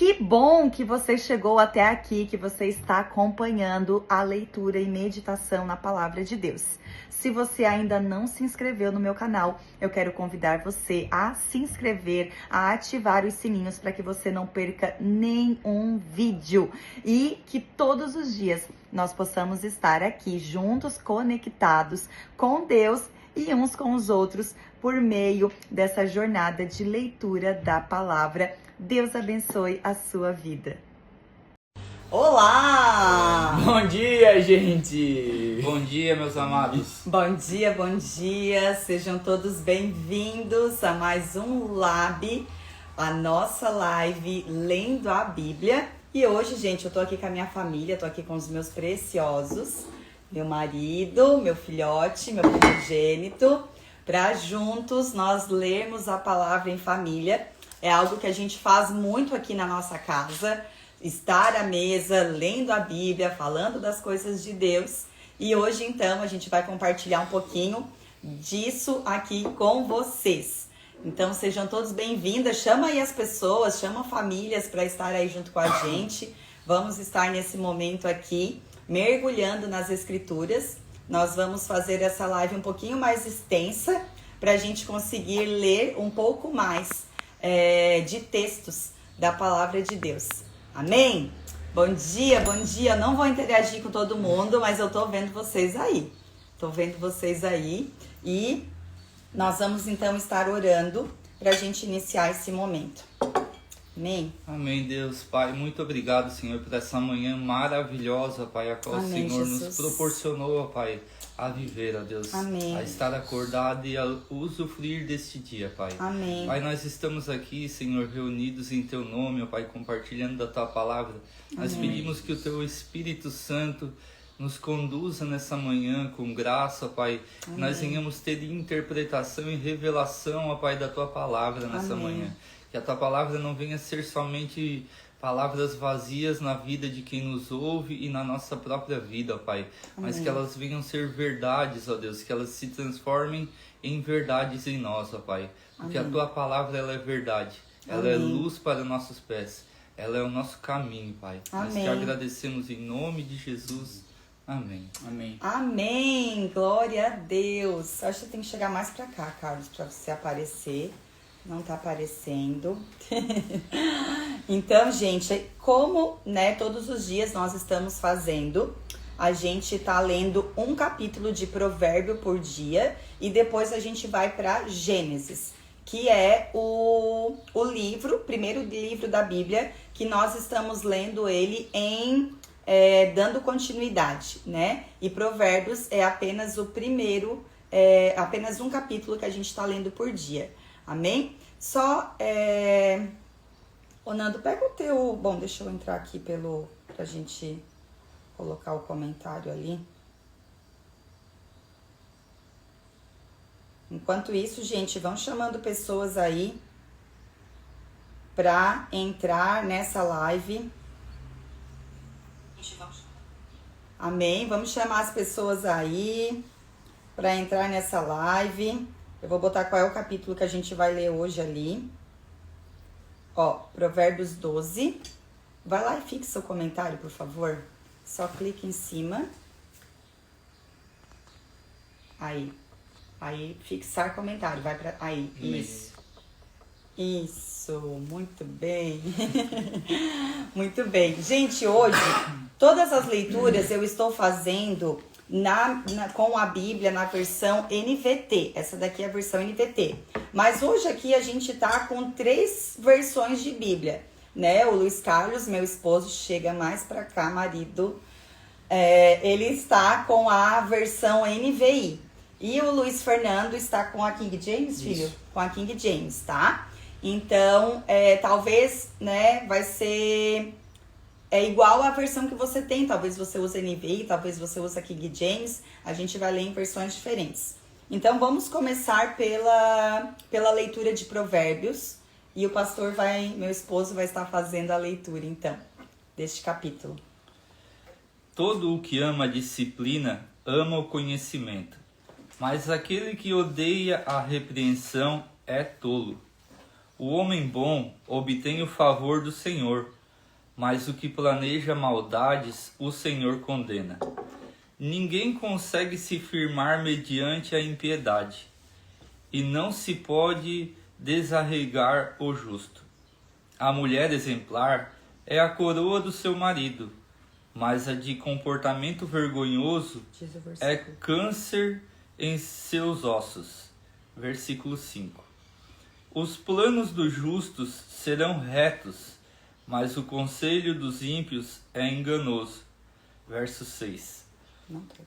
Que bom que você chegou até aqui, que você está acompanhando a leitura e meditação na Palavra de Deus. Se você ainda não se inscreveu no meu canal, eu quero convidar você a se inscrever, a ativar os sininhos para que você não perca nenhum vídeo e que todos os dias nós possamos estar aqui juntos, conectados com Deus e uns com os outros por meio dessa jornada de leitura da palavra. Deus abençoe a sua vida. Olá! Bom dia, gente! Bom dia, meus amados. Bom dia, bom dia. Sejam todos bem-vindos a mais um Lab, a nossa live lendo a Bíblia. E hoje, gente, eu tô aqui com a minha família, tô aqui com os meus preciosos, meu marido, meu filhote, meu primogênito, para juntos nós lermos a palavra em família. É algo que a gente faz muito aqui na nossa casa, estar à mesa, lendo a Bíblia, falando das coisas de Deus. E hoje, então, a gente vai compartilhar um pouquinho disso aqui com vocês. Então, sejam todos bem-vindos. Chama aí as pessoas, chama famílias para estar aí junto com a gente. Vamos estar nesse momento aqui, mergulhando nas Escrituras. Nós vamos fazer essa live um pouquinho mais extensa, para a gente conseguir ler um pouco mais de textos da Palavra de Deus. Amém? Bom dia, bom dia. Não vou interagir com todo mundo, mas eu tô vendo vocês aí. Tô vendo vocês aí e nós vamos então estar orando pra gente iniciar esse momento. Amém? Amém, Deus, Pai. Muito obrigado, Senhor, por essa manhã maravilhosa, Pai, a qual Amém, o Senhor Jesus. nos proporcionou, Pai, a viver, ó Deus. Amém. A estar acordado e a usufruir deste dia, Pai. Amém. Pai, nós estamos aqui, Senhor, reunidos em Teu nome, ó Pai, compartilhando da Tua palavra. Nós pedimos que o Teu Espírito Santo nos conduza nessa manhã com graça, Pai. Amém. Nós venhamos ter interpretação e revelação, ó Pai, da Tua palavra nessa Amém. manhã. Que a Tua palavra não venha ser somente palavras vazias na vida de quem nos ouve e na nossa própria vida, ó Pai. Mas Amém. que elas venham ser verdades, ó Deus. Que elas se transformem em verdades em nós, ó Pai. Porque Amém. a Tua palavra, ela é verdade. Ela é Amém. luz para nossos pés. Ela é o nosso caminho, Pai. Nós Amém. te agradecemos em nome de Jesus. Amém. Amém. Amém. Glória a Deus. Acho que tem que chegar mais pra cá, Carlos, pra você aparecer. Não tá aparecendo. Então, gente, como, né, todos os dias nós estamos fazendo, a gente tá lendo um capítulo de Provérbio por dia e depois a gente vai para Gênesis, que é o primeiro livro da Bíblia, que nós estamos lendo ele em dando continuidade, né? E Provérbios é apenas o primeiro, apenas um capítulo que a gente está lendo por dia. Amém? Só, Ô Nando, pega o teu... Bom, deixa eu entrar aqui pra gente colocar o comentário ali. Enquanto isso, gente, vão chamando pessoas aí pra entrar nessa live. Amém? Vamos chamar as pessoas aí pra entrar nessa live. Eu vou botar qual é o capítulo que a gente vai ler hoje ali. Ó, Provérbios 12. Vai lá e fixa o comentário, por favor. Só clique em cima. Aí. Aí, fixar comentário. Vai pra... Aí, isso. Isso, muito bem. Muito bem. Gente, hoje, todas as leituras eu estou fazendo... com a Bíblia na versão NVT. Essa daqui é a versão NVT. Mas hoje aqui a gente tá com 3 versões de Bíblia, né? O Luiz Carlos, meu esposo, chega mais pra cá, marido. Ele está com a versão NVI. E o Luiz Fernando está com a King James, filho? Isso. Com a King James, tá? Então, talvez, né, vai ser... igual a versão que você tem, talvez você use NVI, talvez você use King James, a gente vai ler em versões diferentes. Então vamos começar pela leitura de Provérbios, e o pastor meu esposo vai estar fazendo a leitura então, deste capítulo. Todo o que ama a disciplina, ama o conhecimento, mas aquele que odeia a repreensão é tolo. O homem bom obtém o favor do Senhor, mas o que planeja maldades, o Senhor condena. Ninguém consegue se firmar mediante a impiedade, e não se pode desarraigar o justo. A mulher exemplar é a coroa do seu marido, mas a de comportamento vergonhoso é câncer em seus ossos. Versículo 5. Os planos dos justos serão retos, mas o conselho dos ímpios é enganoso. Verso 6.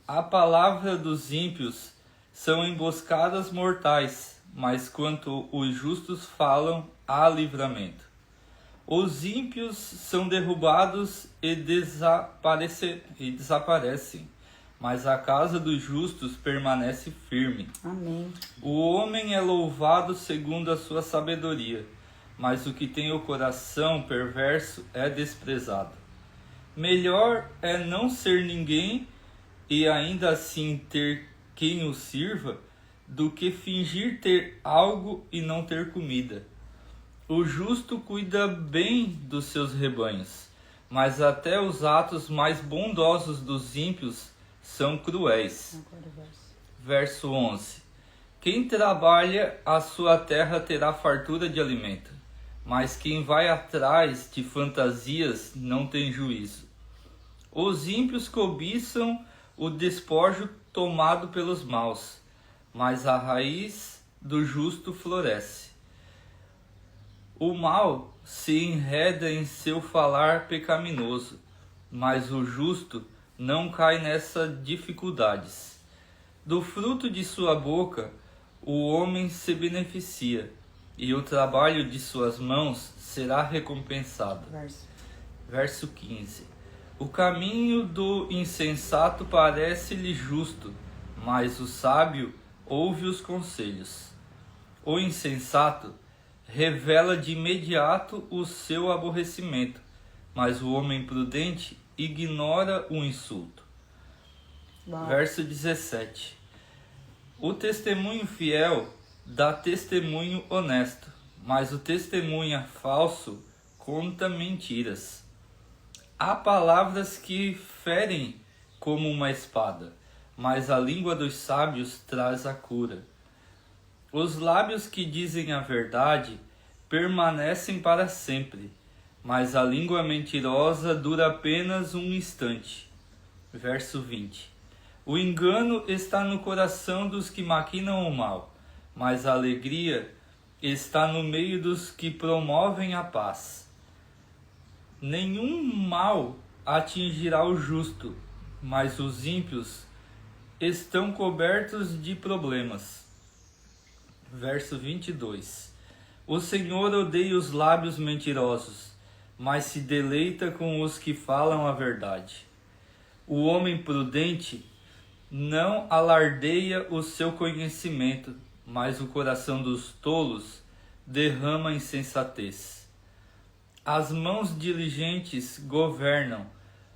A palavra dos ímpios são emboscadas mortais, mas quanto os justos falam, há livramento. Os ímpios são derrubados e desaparecem, mas a casa dos justos permanece firme. Amém. O homem é louvado segundo a sua sabedoria, mas o que tem o coração perverso é desprezado. Melhor é não ser ninguém e ainda assim ter quem o sirva, do que fingir ter algo e não ter comida. O justo cuida bem dos seus rebanhos, mas até os atos mais bondosos dos ímpios são cruéis. Verso 11. Quem trabalha a sua terra terá fartura de alimento, mas quem vai atrás de fantasias não tem juízo. Os ímpios cobiçam o despojo tomado pelos maus, mas a raiz do justo floresce. O mal se enreda em seu falar pecaminoso, mas o justo não cai nessas dificuldades. Do fruto de sua boca o homem se beneficia, e o trabalho de suas mãos será recompensado. Verso 15. O caminho do insensato parece-lhe justo, mas o sábio ouve os conselhos. O insensato revela de imediato o seu aborrecimento, mas o homem prudente ignora o insulto. Uau. Verso 17. O testemunho fiel dá testemunho honesto, mas o testemunho falso conta mentiras. Há palavras que ferem como uma espada, mas a língua dos sábios traz a cura. Os lábios que dizem a verdade permanecem para sempre, mas a língua mentirosa dura apenas um instante. Verso 20. O engano está no coração dos que maquinam o mal, mas a alegria está no meio dos que promovem a paz. Nenhum mal atingirá o justo, mas os ímpios estão cobertos de problemas. Verso 22. O Senhor odeia os lábios mentirosos, mas se deleita com os que falam a verdade. O homem prudente não alardeia o seu conhecimento, mas o coração dos tolos derrama insensatez. As mãos diligentes governam,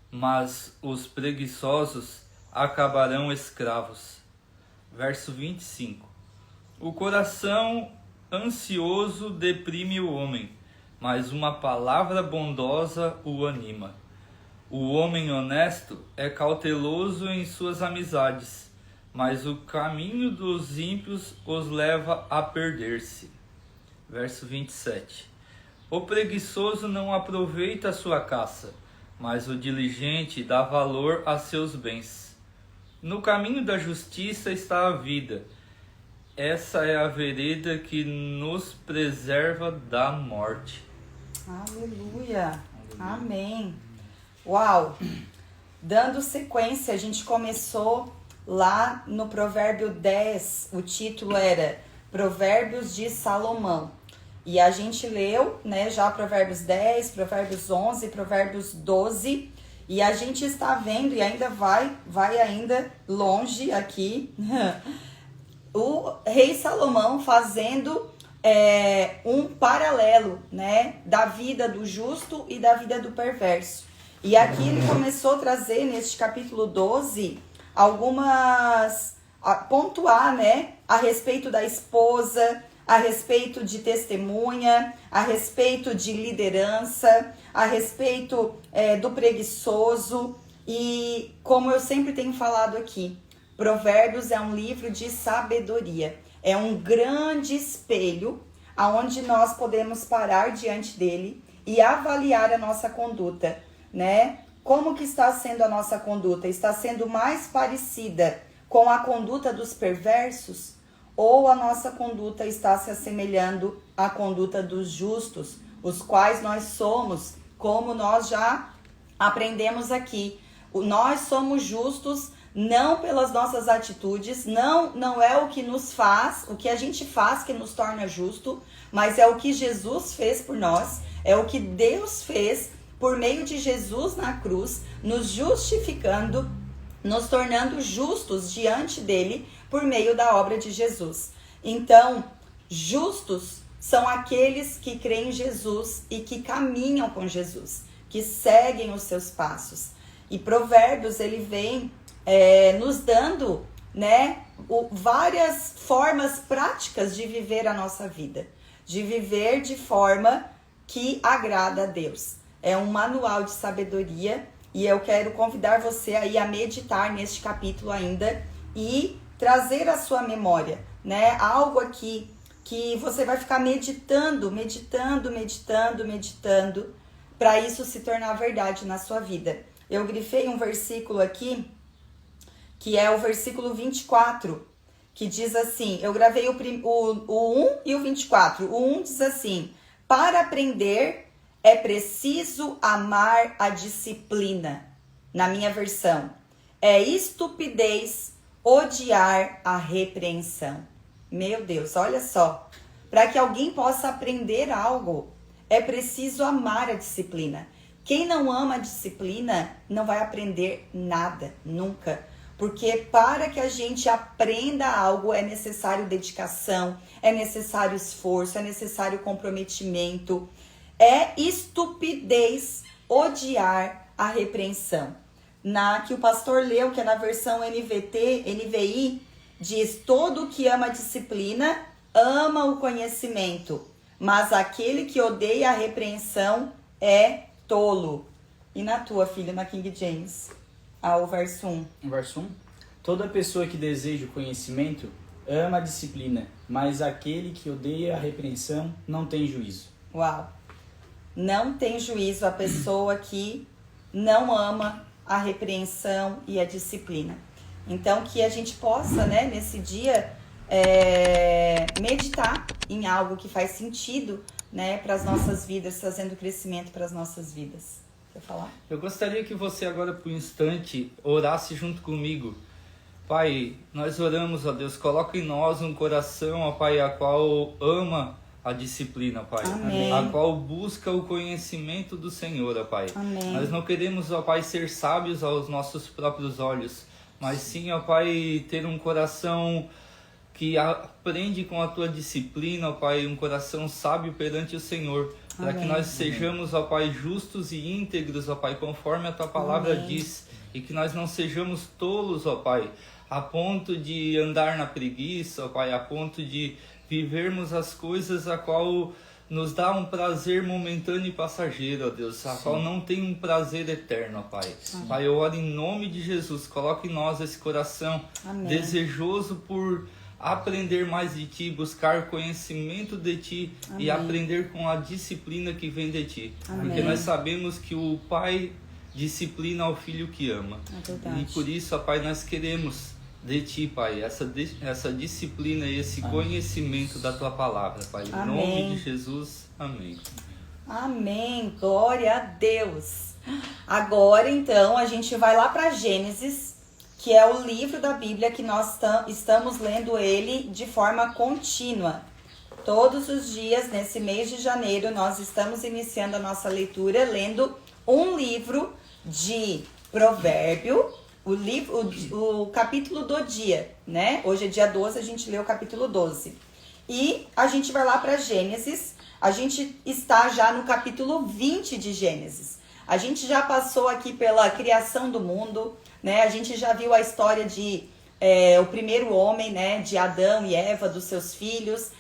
mas os preguiçosos acabarão escravos. Verso 25. O coração ansioso deprime o homem, mas uma palavra bondosa o anima. O homem honesto é cauteloso em suas amizades, mas o caminho dos ímpios os leva a perder-se. Verso 27. O preguiçoso não aproveita a sua caça, mas o diligente dá valor a seus bens. No caminho da justiça está a vida. Essa é a vereda que nos preserva da morte. Aleluia. Amém. Uau! Dando sequência, a gente começou lá no Provérbio 10. O título era Provérbios de Salomão. E a gente leu, né, já Provérbios 10, Provérbios 11, Provérbios 12. E a gente está vendo, e ainda vai ainda longe aqui, o rei Salomão fazendo um paralelo, né, da vida do justo e da vida do perverso. E aqui ele começou a trazer, neste capítulo 12, pontuar, né, a respeito da esposa, a respeito de testemunha, a respeito de liderança, a respeito do preguiçoso. E como eu sempre tenho falado aqui, Provérbios é um livro de sabedoria. É um grande espelho aonde nós podemos parar diante dele e avaliar a nossa conduta, né? Como que está sendo a nossa conduta? Está sendo mais parecida com a conduta dos perversos? Ou a nossa conduta está se assemelhando à conduta dos justos, os quais nós somos, como nós já aprendemos aqui. Nós somos justos não pelas nossas atitudes, não é o que nos faz, o que a gente faz que nos torna justo, mas é o que Jesus fez por nós, é o que Deus fez por meio de Jesus na cruz, nos justificando, nos tornando justos diante dele por meio da obra de Jesus. Então, justos são aqueles que creem em Jesus e que caminham com Jesus, que seguem os seus passos. E Provérbios, ele vem nos dando, né, várias formas práticas de viver a nossa vida, de viver de forma que agrada a Deus. É um manual de sabedoria e eu quero convidar você aí a meditar neste capítulo ainda e trazer à sua memória, né, algo aqui que você vai ficar meditando, para isso se tornar verdade na sua vida. Eu grifei um versículo aqui, que é o versículo 24, que diz assim, eu gravei o 1 e o 24. O 1 diz assim: para aprender é preciso amar a disciplina. Na minha versão, é estupidez odiar a repreensão. Meu Deus, olha só. Para que alguém possa aprender algo, é preciso amar a disciplina. Quem não ama a disciplina não vai aprender nada, nunca. Porque para que a gente aprenda algo é necessário dedicação, é necessário esforço, é necessário comprometimento. É estupidez odiar a repreensão. Na que o pastor leu, que é na versão NVI, diz: todo que ama a disciplina ama o conhecimento, mas aquele que odeia a repreensão é tolo. E na tua, filha, na King James? O verso 1. Verso 1. Toda pessoa que deseja o conhecimento ama a disciplina, mas aquele que odeia a repreensão não tem juízo. Uau! Não tem juízo a pessoa que não ama a repreensão e a disciplina. Então, que a gente possa, né, nesse dia, meditar em algo que faz sentido, né, para as nossas vidas, trazendo crescimento para as nossas vidas. Quer falar? Eu gostaria que você agora, por um instante, orasse junto comigo. Pai, nós oramos, ó Deus, coloca em nós um coração, ó Pai, a qual ama a disciplina, Pai. Amém. A qual busca o conhecimento do Senhor, ó Pai. Amém. Nós não queremos, ó Pai, ser sábios aos nossos próprios olhos, mas sim, ó Pai, ter um coração que aprende com a Tua disciplina, ó Pai, um coração sábio perante o Senhor, para que nós sejamos, ó Pai, justos e íntegros, ó Pai, conforme a Tua palavra diz, e que nós não sejamos tolos, ó Pai, a ponto de andar na preguiça, ó Pai, a ponto de vivermos as coisas a qual nos dá um prazer momentâneo e passageiro, ó Deus, a qual não tem um prazer eterno, ó Pai. Pai, eu oro em nome de Jesus, coloque em nós esse coração desejoso por aprender mais de Ti, buscar conhecimento de Ti e aprender com a disciplina que vem de Ti. Porque nós sabemos que o Pai disciplina ao filho que ama. E por isso, ó Pai, nós queremos de Ti, Pai, essa disciplina e esse conhecimento da Tua palavra, Pai. Em nome de Jesus, amém. Amém, glória a Deus. Agora, então, a gente vai lá para Gênesis, que é o livro da Bíblia que nós estamos lendo ele de forma contínua. Todos os dias, nesse mês de janeiro, nós estamos iniciando a nossa leitura lendo um livro de provérbio, o capítulo do dia, né? Hoje é dia 12, a gente lê o capítulo 12. E a gente vai lá para Gênesis, a gente está já no capítulo 20 de Gênesis. A gente já passou aqui pela criação do mundo, né? A gente já viu a história de o primeiro homem, né? De Adão e Eva, dos seus filhos.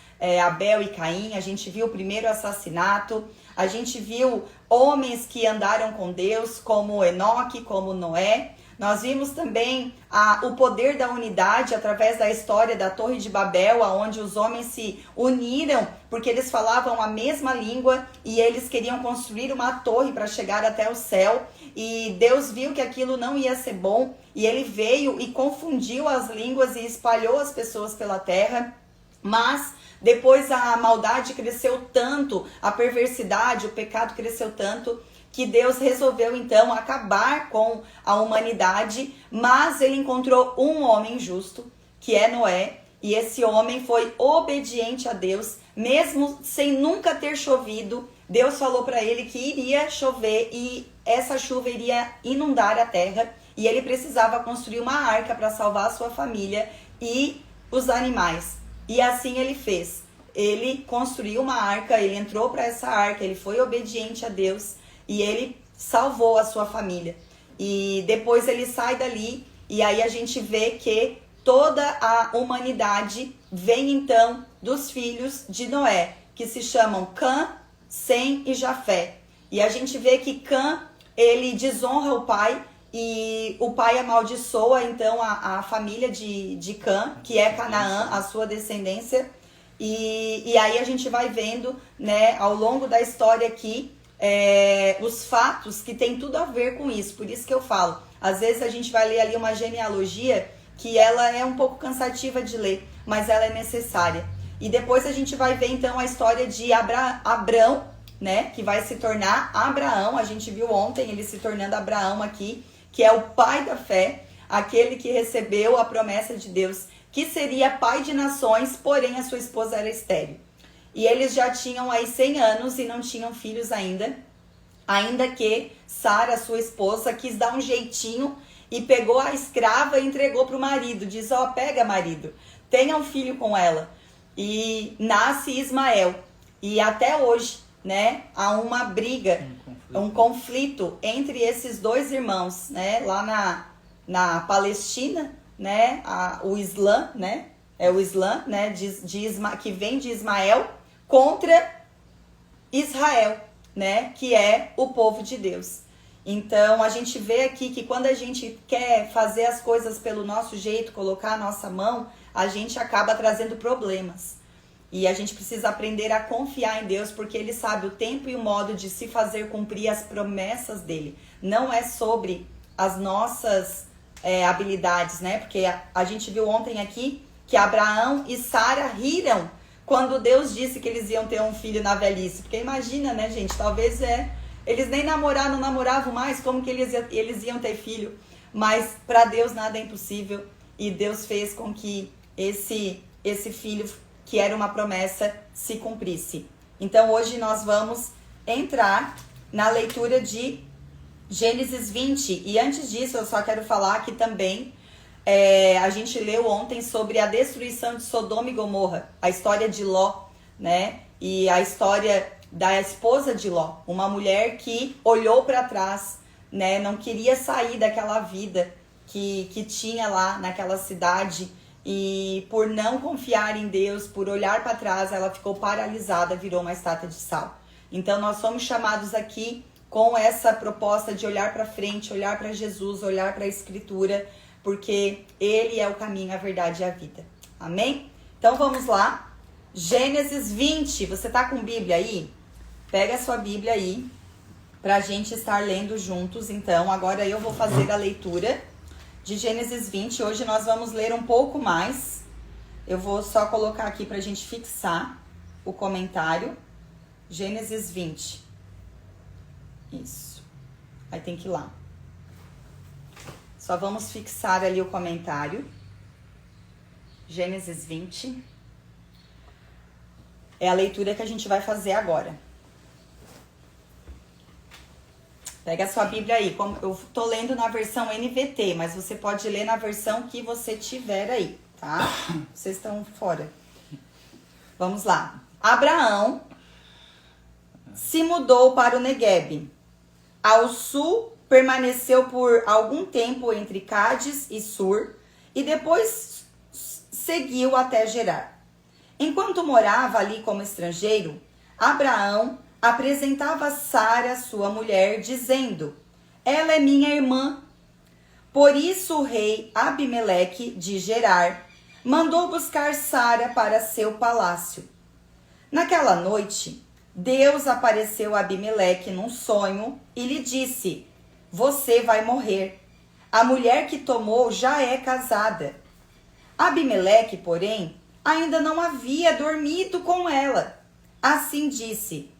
Abel e Caim, a gente viu o primeiro assassinato, a gente viu homens que andaram com Deus, como Enoque, como Noé. Nós vimos também o poder da unidade através da história da Torre de Babel, onde os homens se uniram porque eles falavam a mesma língua e eles queriam construir uma torre para chegar até o céu. E Deus viu que aquilo não ia ser bom e ele veio e confundiu as línguas e espalhou as pessoas pela terra. Mas depois a maldade cresceu tanto, a perversidade, o pecado cresceu tanto, que Deus resolveu então acabar com a humanidade, mas ele encontrou um homem justo, que é Noé, e esse homem foi obediente a Deus, mesmo sem nunca ter chovido. Deus falou para ele que iria chover e essa chuva iria inundar a terra, e ele precisava construir uma arca para salvar a sua família e os animais. E assim ele fez. Ele construiu uma arca, ele entrou para essa arca, ele foi obediente a Deus, e ele salvou a sua família. E depois ele sai dali e aí a gente vê que toda a humanidade vem então dos filhos de Noé, que se chamam Cã, Sem e Jafé. E a gente vê que Cã, ele desonra o pai e o pai amaldiçoa então a família de Cã, que é Canaã, a sua descendência. E aí a gente vai vendo, né, ao longo da história aqui, os fatos que tem tudo a ver com isso. Por isso que eu falo, às vezes a gente vai ler ali uma genealogia que ela é um pouco cansativa de ler, mas ela é necessária. E depois a gente vai ver então a história de Abrão, né, que vai se tornar Abraão. A gente viu ontem ele se tornando Abraão aqui, que é o pai da fé, aquele que recebeu a promessa de Deus, que seria pai de nações, porém a sua esposa era estéril. E eles já tinham aí 100 anos e não tinham filhos ainda que Sara, sua esposa, quis dar um jeitinho e pegou a escrava e entregou para o marido. Diz, pega marido, tenha um filho com ela. E nasce Ismael. E até hoje, né, há uma briga, um conflito entre esses dois irmãos, né, lá na Palestina, né, o Islã, né, o Islã, né, que vem de Ismael, contra Israel, né, que é o povo de Deus. Então a gente vê aqui que quando a gente quer fazer as coisas pelo nosso jeito, colocar a nossa mão, a gente acaba trazendo problemas. E a gente precisa aprender a confiar em Deus, porque Ele sabe o tempo e o modo de se fazer cumprir as promessas dEle. Não é sobre as nossas habilidades, né? Porque a gente viu ontem aqui que Abraão e Sara riram quando Deus disse que eles iam ter um filho na velhice. Porque imagina, né, gente? Talvez eles nem não namoravam mais, como que eles iam ter filho? Mas para Deus nada é impossível. E Deus fez com que esse filho, que era uma promessa, se cumprisse. Então hoje nós vamos entrar na leitura de Gênesis 20. E antes disso eu só quero falar que também a gente leu ontem sobre a destruição de Sodoma e Gomorra, a história de Ló, né? E a história da esposa de Ló, uma mulher que olhou para trás, né? Não queria sair daquela vida que tinha lá naquela cidade, e por não confiar em Deus, por olhar para trás, ela ficou paralisada, virou uma estátua de sal. Então nós somos chamados aqui com essa proposta de olhar para frente, olhar para Jesus, olhar para a Escritura, porque Ele é o caminho, a verdade e a vida. Amém? Então vamos lá. Gênesis 20. Você tá com Bíblia aí? Pega a sua Bíblia aí para a gente estar lendo juntos. Então agora eu vou fazer a leitura de Gênesis 20. Hoje nós vamos ler um pouco mais. Eu vou só colocar aqui para a gente fixar o comentário. Gênesis 20. Isso. Aí tem que ir lá. Só vamos fixar ali o comentário. Gênesis 20. É a leitura que a gente vai fazer agora. Pega a sua Bíblia aí. Eu tô lendo na versão NVT, mas você pode ler na versão que você tiver aí, tá? Vocês estão fora. Vamos lá. Abraão se mudou para o Neguebe. Ao sul, permaneceu por algum tempo entre Cádiz e Sur, e depois seguiu até Gerar. Enquanto morava ali como estrangeiro, Abraão apresentava Sara, sua mulher, dizendo: ela é minha irmã. Por isso o rei Abimeleque de Gerar mandou buscar Sara para seu palácio. Naquela noite, Deus apareceu a Abimeleque num sonho e lhe disse: você vai morrer. A mulher que tomou já é casada. Abimeleque, porém, ainda não havia dormido com ela. Assim disse: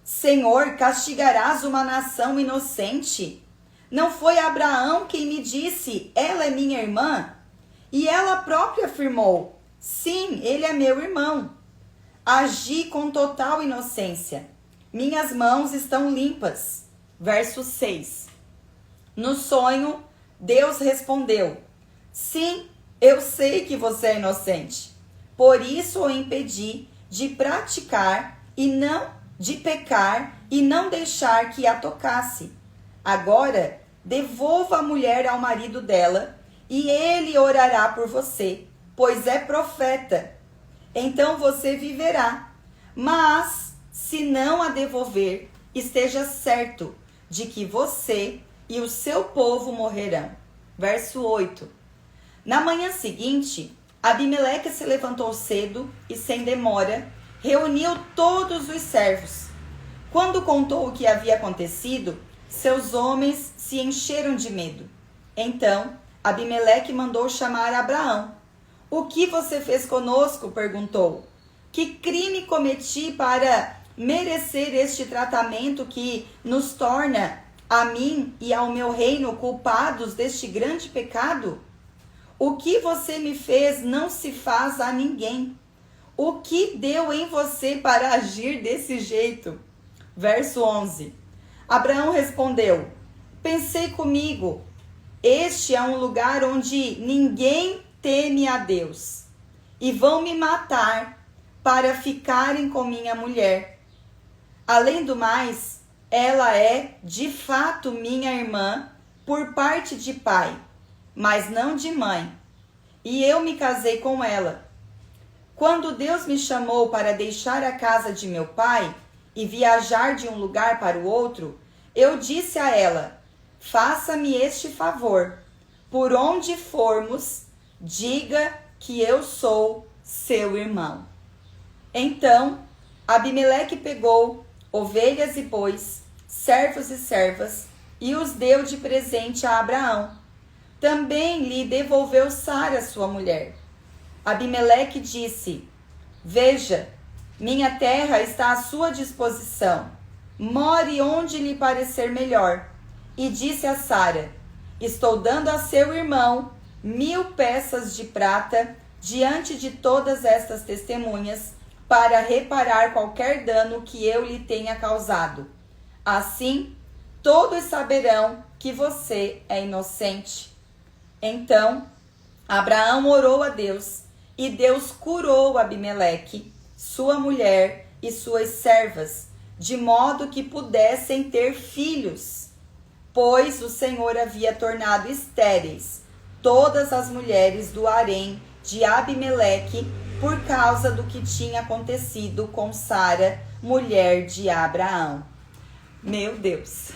Senhor, castigarás uma nação inocente? Não foi Abraão quem me disse: ela é minha irmã? E ela própria afirmou: sim, ele é meu irmão. Agi com total inocência. Minhas mãos estão limpas. Verso 6. No sonho, Deus respondeu: sim, eu sei que você é inocente. Por isso o impedi de pecar e não deixar que a tocasse. Agora, devolva a mulher ao marido dela, e ele orará por você, pois é profeta. Então você viverá. Mas, se não a devolver, esteja certo de que você e o seu povo morrerão. Verso 8. Na manhã seguinte, Abimeleque se levantou cedo e, sem demora, reuniu todos os servos. Quando contou o que havia acontecido, seus homens se encheram de medo. Então, Abimeleque mandou chamar Abraão. O que você fez conosco? Perguntou. Que crime cometi para merecer este tratamento que nos torna, a mim e ao meu reino, culpados deste grande pecado? O que você me fez não se faz a ninguém. O que deu em você para agir desse jeito? Verso 11. Abraão respondeu: pensei comigo, este é um lugar onde ninguém teme a Deus, e vão me matar para ficarem com minha mulher. Além do mais, ela é de fato minha irmã por parte de pai, mas não de mãe, e eu me casei com ela. Quando Deus me chamou para deixar a casa de meu pai e viajar de um lugar para o outro, eu disse a ela: faça-me este favor, por onde formos, diga que eu sou seu irmão. Então, Abimeleque pegou ovelhas e bois, servos e servas, e os deu de presente a Abraão. Também lhe devolveu Sara, sua mulher. Abimeleque disse: veja, minha terra está à sua disposição. More onde lhe parecer melhor. E disse a Sara: estou dando a seu irmão 1000 peças de prata diante de todas estas testemunhas, para reparar qualquer dano que eu lhe tenha causado. Assim, todos saberão que você é inocente. Então, Abraão orou a Deus, e Deus curou Abimeleque, sua mulher e suas servas, de modo que pudessem ter filhos, pois o Senhor havia tornado estéreis todas as mulheres do harém de Abimeleque por causa do que tinha acontecido com Sara, mulher de Abraão. Meu Deus!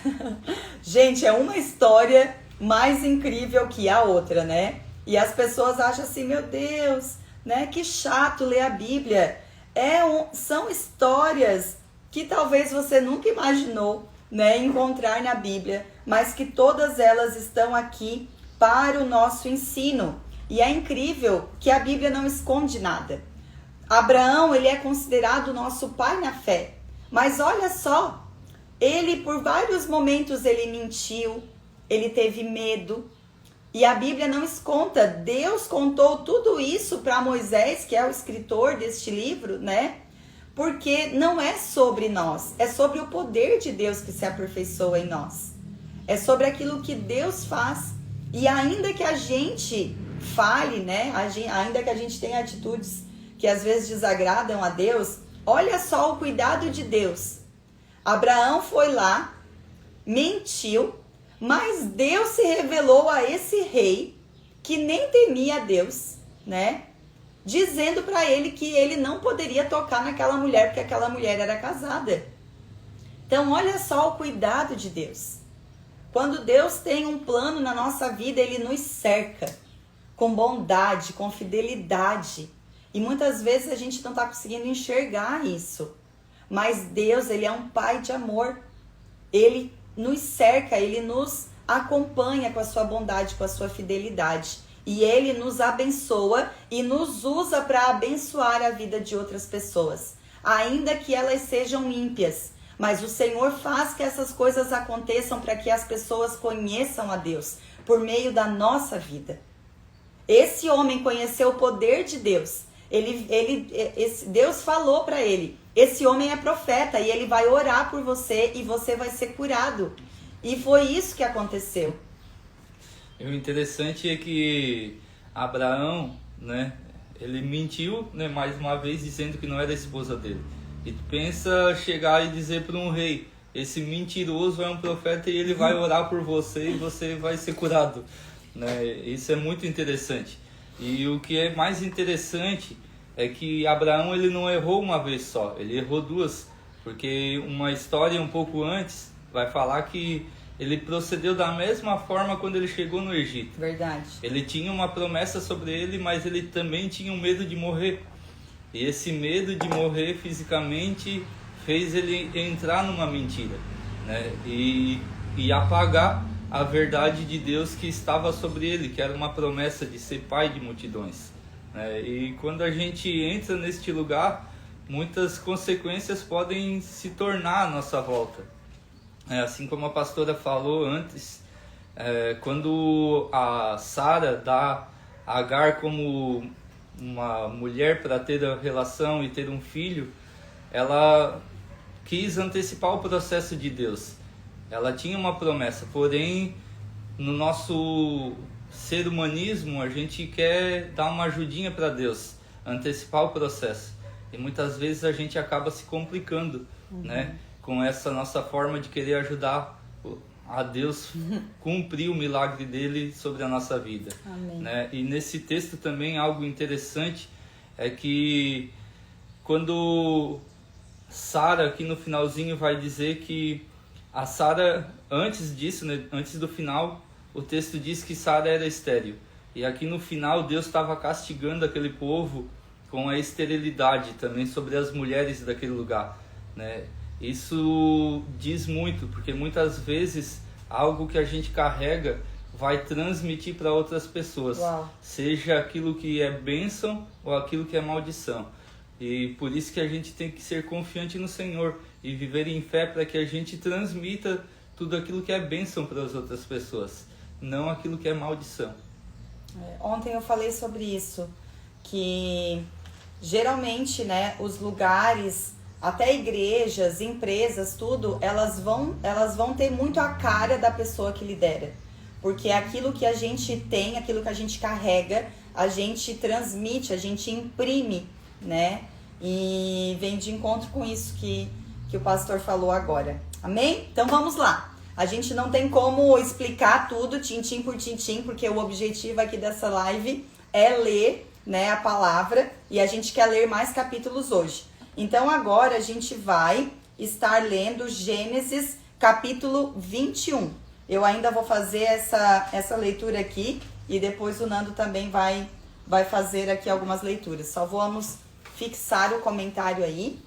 Gente, é uma história mais incrível que a outra, né? E as pessoas acham assim: meu Deus, né? Que chato ler a Bíblia. São histórias que talvez você nunca imaginou, né, encontrar na Bíblia, mas que todas elas estão aqui para o nosso ensino. E é incrível que a Bíblia não esconde nada. Abraão, ele é considerado nosso pai na fé. Mas olha só, ele por vários momentos ele mentiu, ele teve medo. E a Bíblia não esconda. Deus contou tudo isso para Moisés, que é o escritor deste livro, né? Porque não é sobre nós, é sobre o poder de Deus que se aperfeiçoa em nós. É sobre aquilo que Deus faz. E ainda que a gente fale, né? Ainda que a gente tenha atitudes que às vezes desagradam a Deus, olha só o cuidado de Deus. Abraão foi lá, mentiu, mas Deus se revelou a esse rei que nem temia a Deus, né? dizendo para ele que ele não poderia tocar naquela mulher porque aquela mulher era casada. Então olha só o cuidado de Deus. Quando Deus tem um plano na nossa vida, Ele nos cerca com bondade, com fidelidade. E muitas vezes a gente não está conseguindo enxergar isso. Mas Deus, Ele é um Pai de amor. Ele nos cerca, Ele nos acompanha com a sua bondade, com a sua fidelidade. E Ele nos abençoa e nos usa para abençoar a vida de outras pessoas. Ainda que elas sejam ímpias. Mas o Senhor faz que essas coisas aconteçam para que as pessoas conheçam a Deus por meio da nossa vida. Esse homem conheceu o poder de Deus. Deus falou para ele, esse homem é profeta e ele vai orar por você e você vai ser curado. E foi isso que aconteceu. E o interessante é que Abraão, né, ele mentiu, né, mais uma vez dizendo que não era a esposa dele. E pensa chegar e dizer para um rei, esse mentiroso é um profeta e ele vai orar por você e você vai ser curado, né? Isso é muito interessante. E o que é mais interessante é que Abraão ele não errou uma vez só, ele errou duas, porque uma história um pouco antes vai falar que ele procedeu da mesma forma quando ele chegou no Egito. Verdade. Ele tinha uma promessa sobre ele, mas ele também tinha um medo de morrer. E esse medo de morrer fisicamente fez ele entrar numa mentira, né? E apagar a verdade de Deus que estava sobre ele, que era uma promessa de ser pai de multidões, né? E quando a gente entra neste lugar, muitas consequências podem se tornar à nossa volta. Assim como a pastora falou antes, quando a Sara dá a Agar como uma mulher para ter a relação e ter um filho, ela quis antecipar o processo de Deus. Ela tinha uma promessa, porém no nosso ser humanismo a gente quer dar uma ajudinha para Deus, antecipar o processo. E muitas vezes a gente acaba se complicando, né, com essa nossa forma de querer ajudar a Deus cumprir o milagre dele sobre a nossa vida. Amém. Né? E nesse texto também algo interessante é que quando Sara aqui no finalzinho vai dizer que a Sara, antes disso, né, antes do final, o texto diz que Sara era estéril. E aqui no final Deus estava castigando aquele povo com a esterilidade também sobre as mulheres daquele lugar, né? Isso diz muito, porque muitas vezes algo que a gente carrega vai transmitir para outras pessoas. Uau. Seja aquilo que é bênção ou aquilo que é maldição. E por isso que a gente tem que ser confiante no Senhor e viver em fé para que a gente transmita tudo aquilo que é bênção para as outras pessoas, não aquilo que é maldição. Ontem eu falei sobre isso, que geralmente, né, os lugares, até igrejas, empresas, tudo, elas vão ter muito a cara da pessoa que lidera. Porque aquilo que a gente tem, aquilo que a gente carrega, a gente transmite, a gente imprime, né? E vem de encontro com isso que o pastor falou agora. Amém? Então vamos lá. A gente não tem como explicar tudo, tintim por tintim, porque o objetivo aqui dessa live é ler, né, a palavra, e a gente quer ler mais capítulos hoje. Então agora a gente vai estar lendo Gênesis capítulo 21. Eu ainda vou fazer essa leitura aqui e depois o Nando também vai fazer aqui algumas leituras. Só vamos fixar o comentário aí,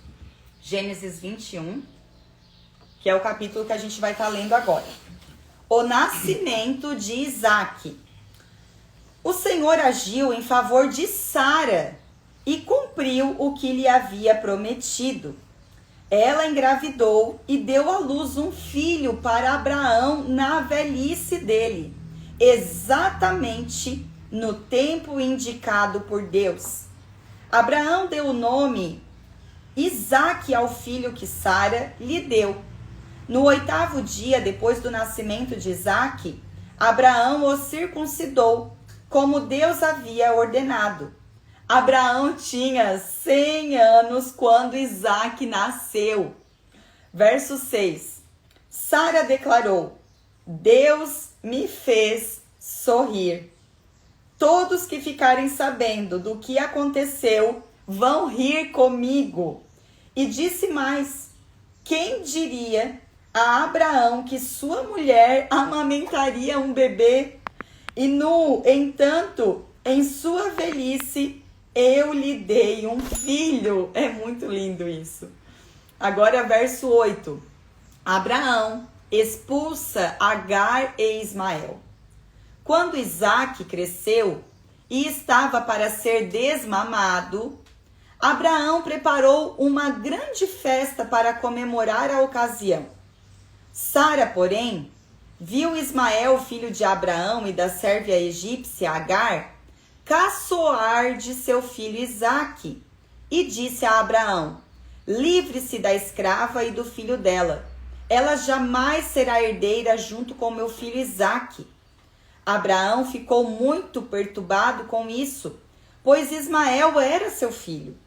Gênesis 21, que é o capítulo que a gente vai estar lendo agora. O nascimento de Isaque. O Senhor agiu em favor de Sara e cumpriu o que lhe havia prometido. Ela engravidou e deu à luz um filho para Abraão na velhice dele, exatamente no tempo indicado por Deus. Abraão deu o nome Isaque ao filho que Sara lhe deu. No 8º dia depois do nascimento de Isaque, Abraão o circuncidou, como Deus havia ordenado. Abraão tinha 100 anos quando Isaque nasceu. Verso 6. Sara declarou: Deus me fez sorrir. todos que ficarem sabendo do que aconteceu vão rir comigo. E disse mais: quem diria a Abraão que sua mulher amamentaria um bebê? E no entanto, em sua velhice, eu lhe dei um filho. É muito lindo isso. Agora, verso 8. Abraão expulsa Agar e Ismael. Quando Isaque cresceu e estava para ser desmamado, Abraão preparou uma grande festa para comemorar a ocasião. Sara, porém, viu Ismael, filho de Abraão e da sérvia egípcia Agar, caçoar de seu filho Isaque, e disse a Abraão: livre-se da escrava e do filho dela. Ela jamais será herdeira junto com meu filho Isaque. Abraão ficou muito perturbado com isso, pois Ismael era seu filho.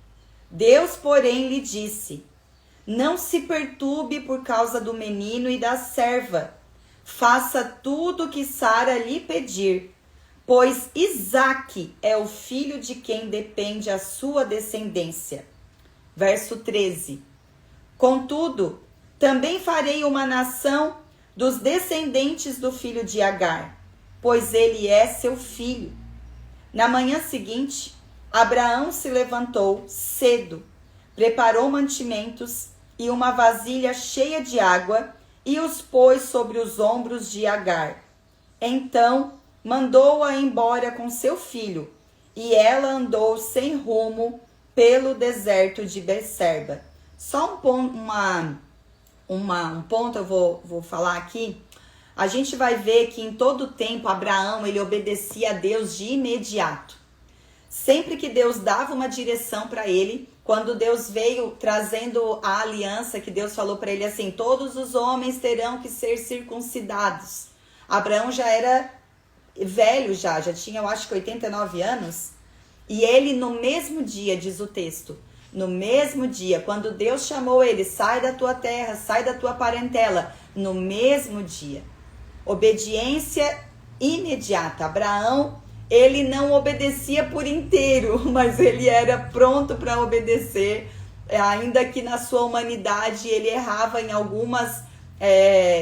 Deus, porém, lhe disse: não se perturbe por causa do menino e da serva. Faça tudo o que Sara lhe pedir, pois Isaque é o filho de quem depende a sua descendência. Verso 13. Contudo, também farei uma nação dos descendentes do filho de Agar, pois ele é seu filho. Na manhã seguinte, Abraão se levantou cedo, preparou mantimentos e uma vasilha cheia de água e os pôs sobre os ombros de Agar. Então mandou-a embora com seu filho, e ela andou sem rumo pelo deserto de Berseba. Só um ponto eu vou falar aqui. A gente vai ver que em todo tempo Abraão ele obedecia a Deus de imediato. Sempre que Deus dava uma direção para ele, quando Deus veio trazendo a aliança, que Deus falou para ele assim: todos os homens terão que ser circuncidados. Abraão já era velho, já tinha, eu acho que 89 anos. E ele no mesmo dia, diz o texto, no mesmo dia, quando Deus chamou ele: sai da tua terra, sai da tua parentela, no mesmo dia. Obediência imediata. Abraão, ele não obedecia por inteiro, mas ele era pronto para obedecer, ainda que na sua humanidade ele errava em algumas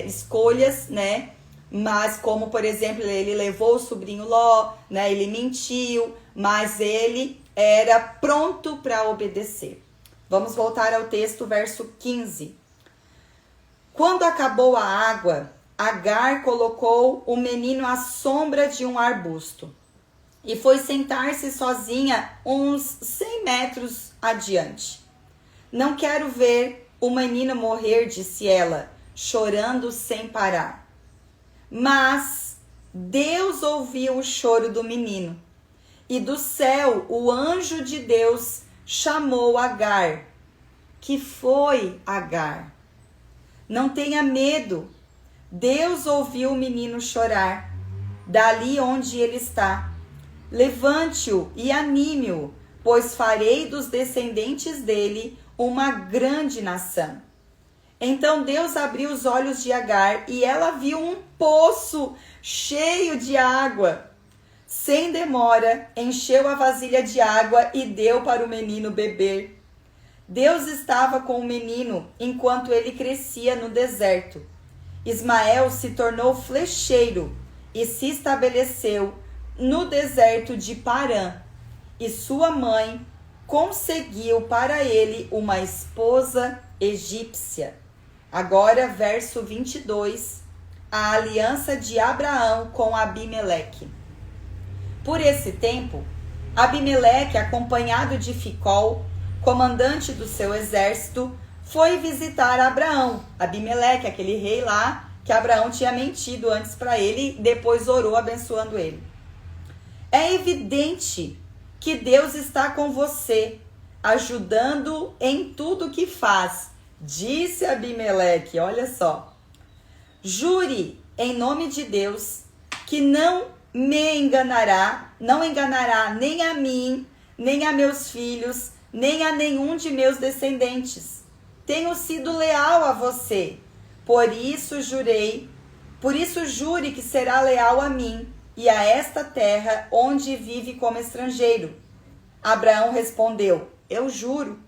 escolhas, né? Mas como, por exemplo, ele levou o sobrinho Ló, né? Ele mentiu, mas ele era pronto para obedecer. Vamos voltar ao texto, verso 15. Quando acabou a água, Agar colocou o menino à sombra de um arbusto e foi sentar-se sozinha uns 100 metros adiante. Não quero ver o menino morrer, disse ela, chorando sem parar. Mas Deus ouviu o choro do menino, e do céu o anjo de Deus chamou Agar. Que foi, Agar? Não tenha medo. Deus ouviu o menino chorar, dali onde ele está. Levante-o e anime-o, pois farei dos descendentes dele uma grande nação. Então Deus abriu os olhos de Agar e ela viu um poço cheio de água. Sem demora, encheu a vasilha de água e deu para o menino beber. Deus estava com o menino enquanto ele crescia no deserto. Ismael se tornou flecheiro e se estabeleceu no deserto de Parã. E sua mãe conseguiu para ele uma esposa egípcia. Agora, verso 22, a aliança de Abraão com Abimeleque. Por esse tempo, Abimeleque, acompanhado de Ficol, comandante do seu exército, foi visitar Abraão. Abimeleque, aquele rei lá que Abraão tinha mentido antes para ele e depois orou abençoando ele. É evidente que Deus está com você, ajudando em tudo que faz, disse Abimeleque. Olha só. Jure em nome de Deus que não enganará nem a mim, nem a meus filhos, nem a nenhum de meus descendentes. Tenho sido leal a você, por isso jure que será leal a mim e a esta terra onde vive como estrangeiro. Abraão respondeu: eu juro.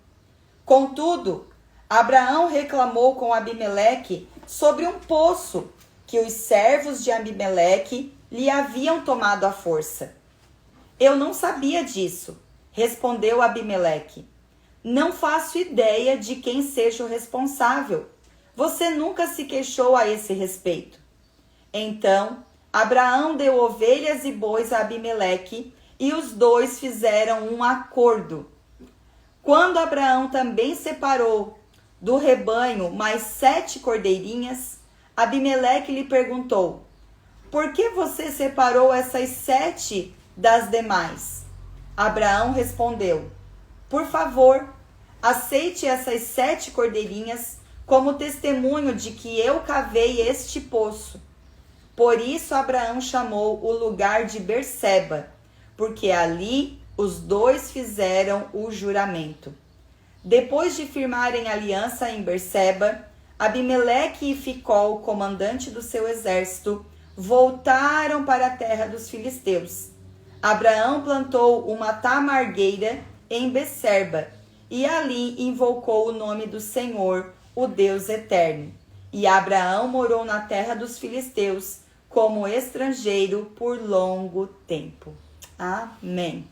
Contudo, Abraão reclamou com Abimeleque sobre um poço que os servos de Abimeleque lhe haviam tomado à força. Eu não sabia disso, respondeu Abimeleque. Não faço ideia de quem seja o responsável. Você nunca se queixou a esse respeito. Então, Abraão deu ovelhas e bois a Abimeleque e os dois fizeram um acordo. Quando Abraão também separou do rebanho mais 7 cordeirinhas, Abimeleque lhe perguntou: por que você separou essas 7 das demais? Abraão respondeu: por favor, aceite essas 7 cordeirinhas como testemunho de que eu cavei este poço. Por isso Abraão chamou o lugar de Berseba, porque ali os dois fizeram o juramento. Depois de firmarem aliança em Berseba, Abimeleque e Ficol, comandante do seu exército, voltaram para a terra dos filisteus. Abraão plantou uma tamargueira em Berseba e ali invocou o nome do Senhor, o Deus eterno. E Abraão morou na terra dos filisteus como estrangeiro por longo tempo. Amém.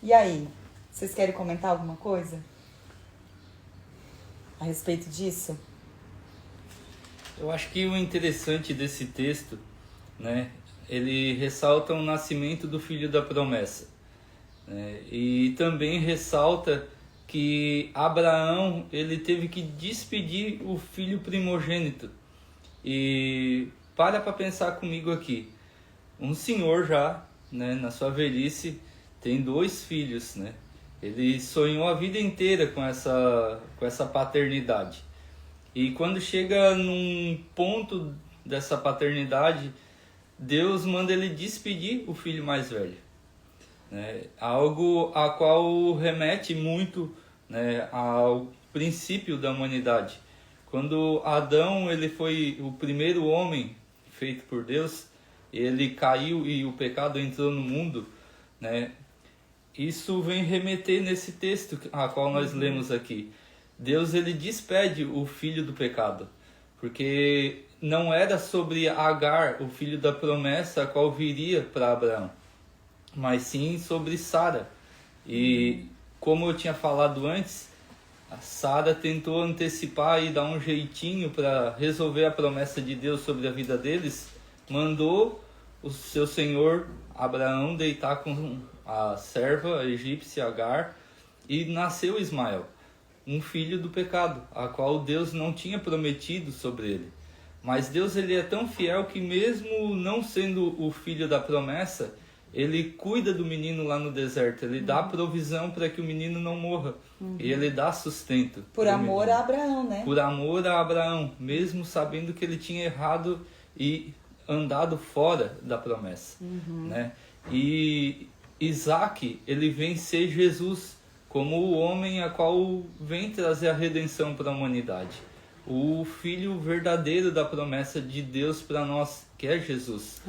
E aí, vocês querem comentar alguma coisa a respeito disso? Eu acho que o interessante desse texto, né, ele ressalta o nascimento do filho da promessa, né, e também ressalta que Abraão ele teve que despedir o filho primogênito. E para pensar comigo aqui, um senhor já, né, na sua velhice, tem 2 filhos, né? Ele sonhou a vida inteira com essa paternidade. E quando chega num ponto dessa paternidade, Deus manda ele despedir o filho mais velho, né? Algo a qual remete muito, né, ao princípio da humanidade. Quando Adão ele foi o primeiro homem feito por Deus, ele caiu e o pecado entrou no mundo, né? Isso vem remeter nesse texto a qual nós lemos aqui. Deus ele despede o filho do pecado, porque não era sobre Agar, o filho da promessa, a qual viria para Abraão, mas sim sobre Sara. E como eu tinha falado antes, a Sara tentou antecipar e dar um jeitinho para resolver a promessa de Deus sobre a vida deles, mandou o seu senhor Abraão deitar com a serva egípcia Agar e nasceu Ismael, um filho do pecado, a qual Deus não tinha prometido sobre ele. Mas Deus ele é tão fiel que mesmo não sendo o filho da promessa, ele cuida do menino lá no deserto, ele dá provisão para que o menino não morra, e ele dá sustento. Por amor a Abraão, né? Por amor a Abraão, mesmo sabendo que ele tinha errado e andado fora da promessa, né? E Isaac, ele vem ser Jesus como o homem a qual vem trazer a redenção para a humanidade. O filho verdadeiro da promessa de Deus para nós, que é Jesus,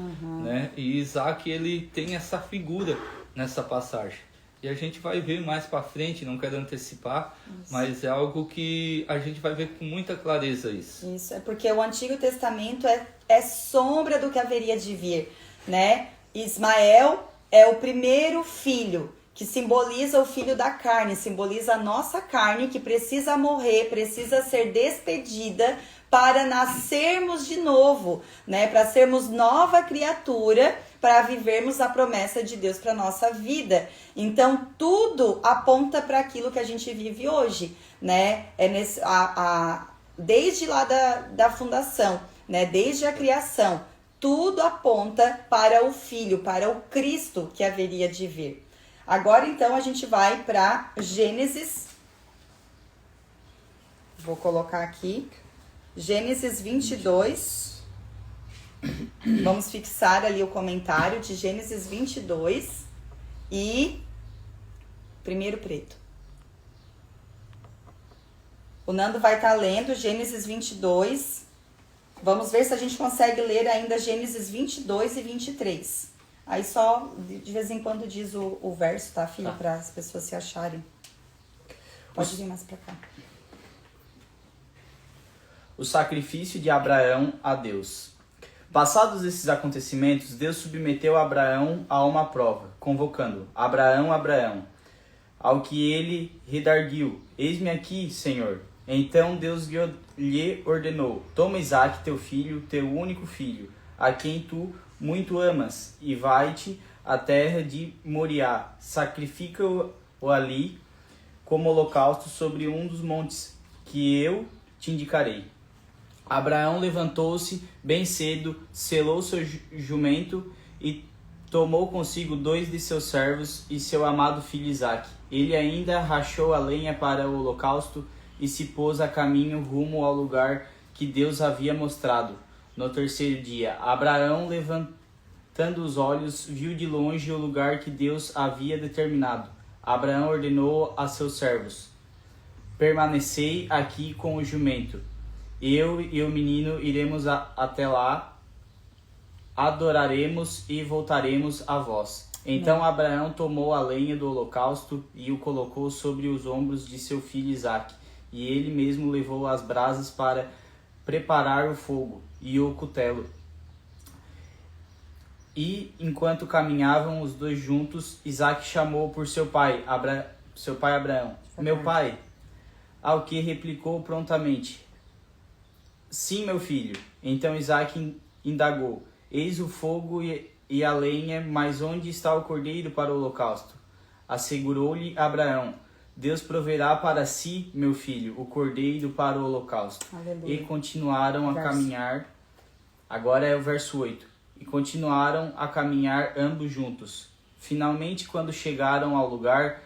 né? E Isaac, ele tem essa figura nessa passagem. E a gente vai ver mais para frente, não quero antecipar, mas é algo que a gente vai ver com muita clareza isso. Isso, é porque o Antigo Testamento é sombra do que haveria de vir, né? Ismael é o primeiro filho, que simboliza o filho da carne, simboliza a nossa carne que precisa morrer, precisa ser despedida para nascermos de novo, né? Para sermos nova criatura, para vivermos a promessa de Deus para nossa vida. Então, tudo aponta para aquilo que a gente vive hoje, né? Desde lá da fundação, né? Desde a criação, tudo aponta para o Filho, para o Cristo que haveria de vir. Agora, então, a gente vai para Gênesis. Vou colocar aqui. Gênesis 22. Vamos fixar ali o comentário de Gênesis 22 e primeiro preto. O Nando vai estar lendo Gênesis 22. Vamos ver se a gente consegue ler ainda Gênesis 22 e 23. Aí só de vez em quando diz o verso, tá, filho? Tá. Para as pessoas se acharem. Pode vir mais pra cá. O sacrifício de Abraão a Deus. Passados esses acontecimentos, Deus submeteu Abraão a uma prova, convocando: Abraão, Abraão. Ao que ele redarguiu: Eis-me aqui, Senhor. Então Deus lhe ordenou: Toma Isaque, teu filho, teu único filho, a quem tu muito amas, e vai-te à terra de Moriá. Sacrifica-o ali como holocausto sobre um dos montes que eu te indicarei. Abraão levantou-se bem cedo, selou seu jumento e tomou consigo 2 de seus servos e seu amado filho Isaque. Ele ainda rachou a lenha para o holocausto e se pôs a caminho rumo ao lugar que Deus havia mostrado. No terceiro dia, Abraão, levantando os olhos, viu de longe o lugar que Deus havia determinado. Abraão ordenou a seus servos: Permanecei aqui com o jumento. Eu e o menino iremos até lá, adoraremos e voltaremos a vós. Então Abraão tomou a lenha do holocausto e o colocou sobre os ombros de seu filho Isaque, e ele mesmo levou as brasas para preparar o fogo e o cutelo. E enquanto caminhavam os dois juntos, Isaque chamou por seu pai Abraão: Meu pai. Ao que replicou prontamente: Sim, meu filho. Então Isaque indagou: Eis o fogo e a lenha, mas onde está o cordeiro para o holocausto? Assegurou-lhe Abraão: Deus proverá para si, meu filho, o cordeiro para o holocausto. Aleluia. E continuaram a caminhar. Agora é o verso 8. E continuaram a caminhar ambos juntos. Finalmente, quando chegaram ao lugar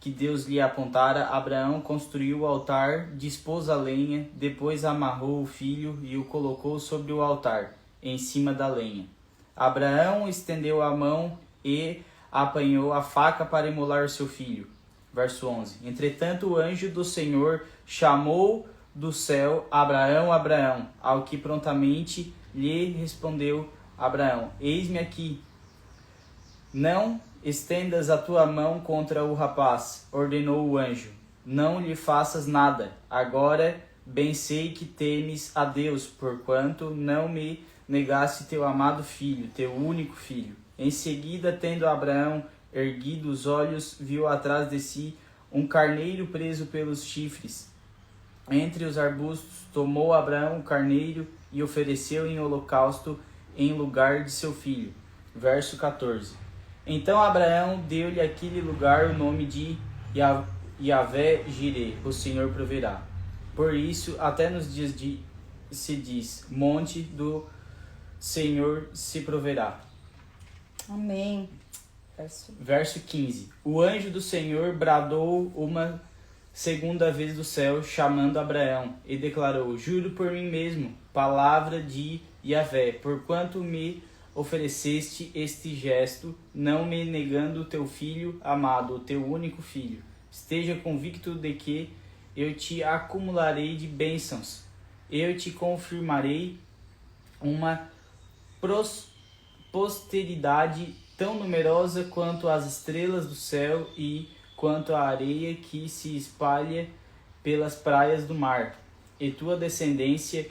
que Deus lhe apontara, Abraão construiu o altar, dispôs a lenha, depois amarrou o filho e o colocou sobre o altar, em cima da lenha. Abraão estendeu a mão e apanhou a faca para imolar seu filho. Verso 11. Entretanto, o anjo do Senhor chamou do céu: Abraão, Abraão. Ao que prontamente lhe respondeu Abraão: Eis-me aqui. Não estendas a tua mão contra o rapaz, ordenou o anjo. Não lhe faças nada. Agora bem sei que temes a Deus, porquanto não me negaste teu amado filho, teu único filho. Em seguida, tendo Abraão erguido os olhos, viu atrás de si um carneiro preso pelos chifres. Entre os arbustos, tomou Abraão o carneiro e ofereceu em holocausto em lugar de seu filho. Verso 14. Então Abraão deu-lhe aquele lugar o nome de Yahvé Jireh, o Senhor proverá. Por isso, até nos dias se diz: monte do Senhor se proverá. Amém. Verso 15. O anjo do Senhor bradou uma segunda vez do céu, chamando Abraão, e declarou: Juro por mim mesmo, palavra de Yahvé, porquanto me ofereceste este gesto, não me negando o teu filho amado, o teu único filho. Esteja convicto de que eu te acumularei de bênçãos. Eu te confirmarei uma posteridade tão numerosa quanto as estrelas do céu e quanto a areia que se espalha pelas praias do mar. E tua descendência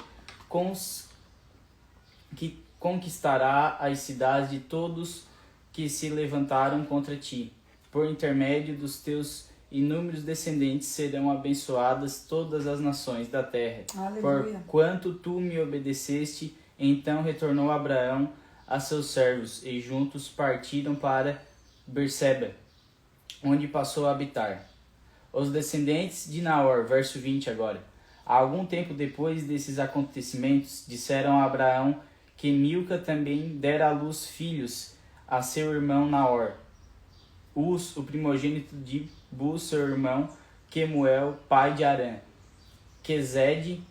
conquistará as cidades de todos que se levantaram contra ti. Por intermédio dos teus inúmeros descendentes serão abençoadas todas as nações da terra. Aleluia. Porquanto tu me obedeceste. Então retornou Abraão a seus servos, e juntos partiram para Berseba, onde passou a habitar. Os descendentes de Naor, verso 20 agora. Há algum tempo depois desses acontecimentos, disseram a Abraão que Milca também dera à luz filhos a seu irmão Naor. Uz, o primogênito de Buz, seu irmão, Quemuel, pai de Arã, Quezede,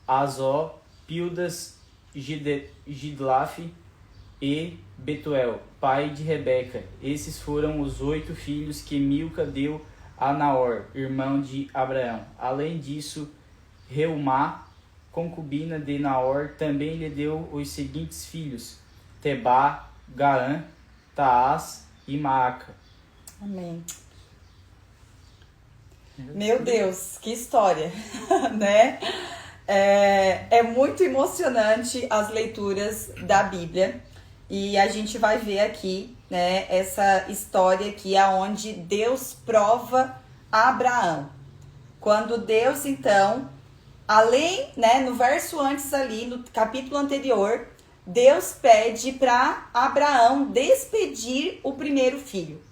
Azó, Pildas, Gidlaf e Betuel, pai de Rebeca. Esses foram os 8 filhos que Milca deu a Naor, irmão de Abraão. Além disso, Reumá, concubina de Naor, também lhe deu os seguintes filhos: Tebá, Gaã, Taás e Maaca. Amém. Meu Deus, que história, né? É muito emocionante as leituras da Bíblia e a gente vai ver aqui, né, essa história aqui aonde Deus prova a Abraão. Quando Deus, então, além, né, no verso antes ali, no capítulo anterior, Deus pede para Abraão despedir o primeiro filho.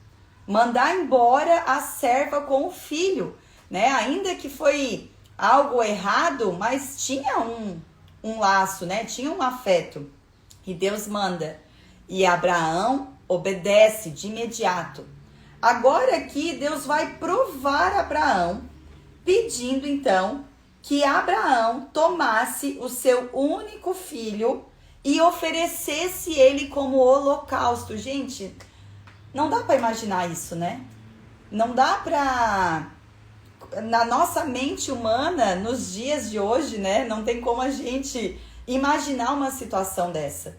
Mandar embora a serva com o filho, né? Ainda que foi algo errado, mas tinha um laço, né? Tinha um afeto. E Deus manda. E Abraão obedece de imediato. Agora aqui Deus vai provar Abraão, pedindo então que Abraão tomasse o seu único filho e oferecesse ele como holocausto. Gente, não dá para imaginar isso, né? Não dá para... Na nossa mente humana, nos dias de hoje, né? Não tem como a gente imaginar uma situação dessa.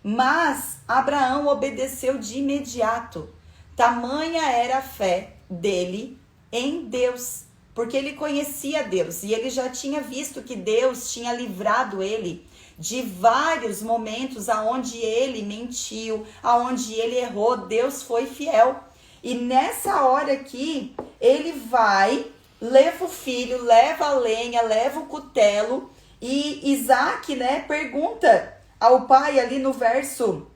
Mas Abraão obedeceu de imediato. Tamanha era a fé dele em Deus. Porque ele conhecia Deus. E ele já tinha visto que Deus tinha livrado ele de vários momentos aonde ele mentiu, aonde ele errou. Deus foi fiel. E nessa hora aqui, ele vai, leva o filho, leva a lenha, leva o cutelo. E Isaac, né, pergunta ao pai ali no verso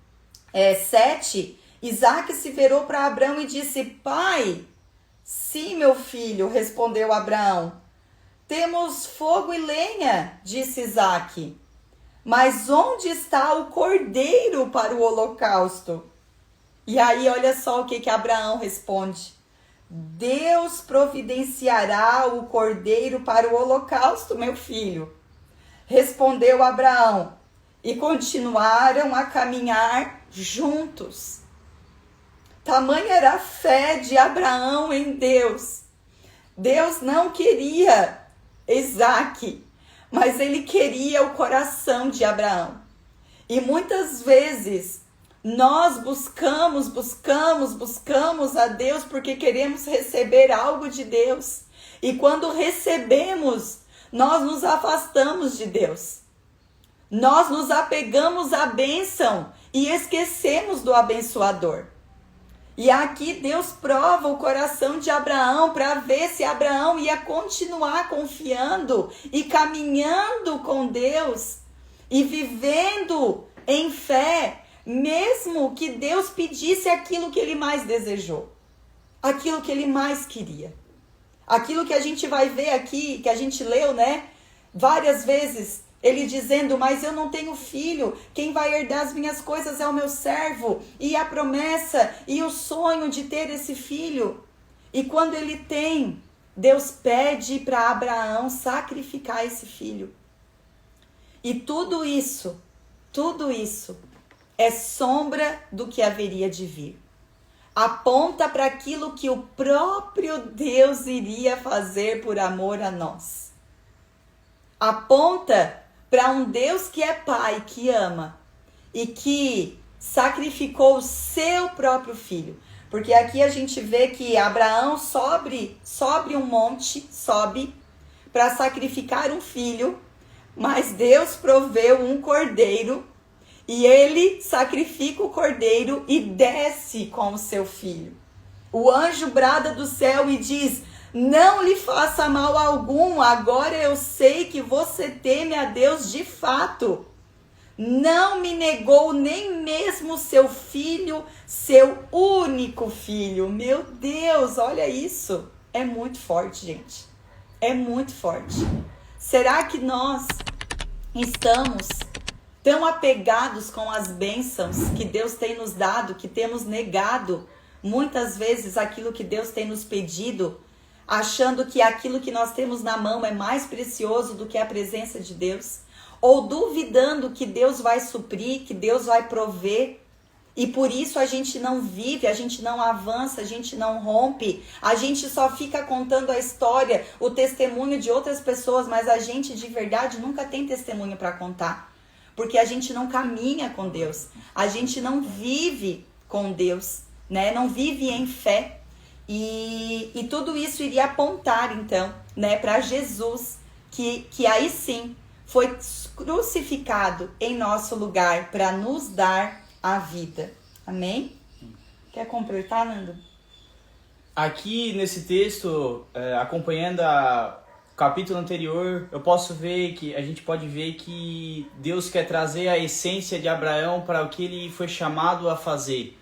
7. Isaac se virou para Abraão e disse: pai, sim, meu filho, respondeu Abraão. Temos fogo e lenha, disse Isaac. Mas onde está o cordeiro para o holocausto? E aí, olha só o que Abraão responde. Deus providenciará o cordeiro para o holocausto, meu filho. Respondeu Abraão. E continuaram a caminhar juntos. Tamanha era a fé de Abraão em Deus. Deus não queria Isaac, mas ele queria o coração de Abraão. E muitas vezes nós buscamos a Deus porque queremos receber algo de Deus. E quando recebemos, nós nos afastamos de Deus. Nós nos apegamos à bênção e esquecemos do abençoador. E aqui Deus prova o coração de Abraão para ver se Abraão ia continuar confiando e caminhando com Deus e vivendo em fé, mesmo que Deus pedisse aquilo que ele mais desejou, aquilo que ele mais queria. Aquilo que a gente vai ver aqui, que a gente leu, né, várias vezes, ele dizendo: mas eu não tenho filho, quem vai herdar as minhas coisas é o meu servo. E a promessa e o sonho de ter esse filho. E quando ele tem, Deus pede para Abraão sacrificar esse filho. E tudo isso é sombra do que haveria de vir. Aponta para aquilo que o próprio Deus iria fazer por amor a nós. Aponta para um Deus que é pai, que ama e que sacrificou o seu próprio filho. Porque aqui a gente vê que Abraão sobe um monte, para sacrificar um filho, mas Deus proveu um cordeiro e ele sacrifica o cordeiro e desce com o seu filho. O anjo brada do céu e diz: não lhe faça mal algum, agora eu sei que você teme a Deus de fato. Não me negou nem mesmo seu filho, seu único filho. Meu Deus, olha isso. É muito forte, gente. É muito forte. Será que nós estamos tão apegados com as bênçãos que Deus tem nos dado, que temos negado muitas vezes aquilo que Deus tem nos pedido, achando que aquilo que nós temos na mão é mais precioso do que a presença de Deus? Ou duvidando que Deus vai suprir, que Deus vai prover, e por isso a gente não vive, a gente não avança, a gente não rompe, a gente só fica contando a história, o testemunho de outras pessoas, mas a gente de verdade nunca tem testemunho para contar, porque a gente não caminha com Deus, a gente não vive com Deus, né? Não vive em fé. E tudo isso iria apontar, então, né, para Jesus, que aí sim foi crucificado em nosso lugar para nos dar a vida. Amém? Quer completar, Nando? Aqui nesse texto, acompanhando o capítulo anterior, eu posso ver que a gente pode ver que Deus quer trazer a essência de Abraão para o que ele foi chamado a fazer,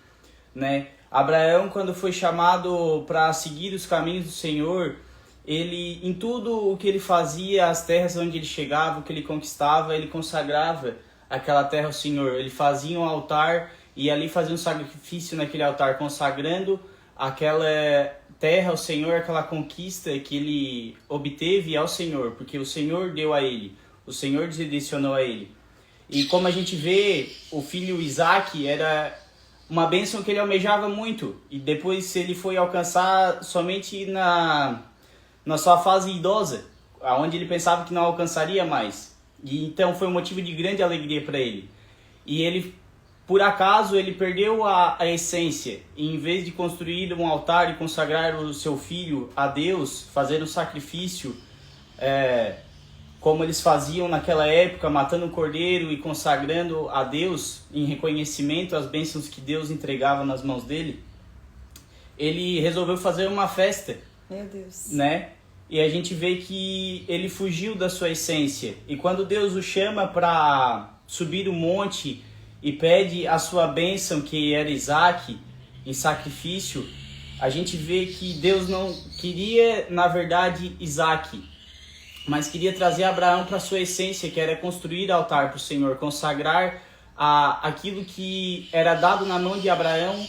né? Abraão, quando foi chamado para seguir os caminhos do Senhor, ele, em tudo o que ele fazia, as terras onde ele chegava, o que ele conquistava, ele consagrava aquela terra ao Senhor. Ele fazia um altar e ali fazia um sacrifício naquele altar, consagrando aquela terra ao Senhor, aquela conquista que ele obteve ao Senhor, porque o Senhor deu a ele, o Senhor direcionou a ele. E como a gente vê, o filho Isaac era uma bênção que ele almejava muito, e depois ele foi alcançar somente na sua fase idosa, onde ele pensava que não alcançaria mais. E então foi um motivo de grande alegria para ele. E ele, por acaso, ele perdeu a essência. E em vez de construir um altar e consagrar o seu filho a Deus, fazer um sacrifício, como eles faziam naquela época, matando um cordeiro e consagrando a Deus em reconhecimento às bênçãos que Deus entregava nas mãos dele, ele resolveu fazer uma festa. Meu Deus. Né? E a gente vê que ele fugiu da sua essência. E quando Deus o chama para subir o monte e pede a sua bênção, que era Isaac, em sacrifício, a gente vê que Deus não queria, na verdade, Isaac, mas queria trazer Abraão para a sua essência, que era construir altar para o Senhor, consagrar aquilo que era dado na mão de Abraão.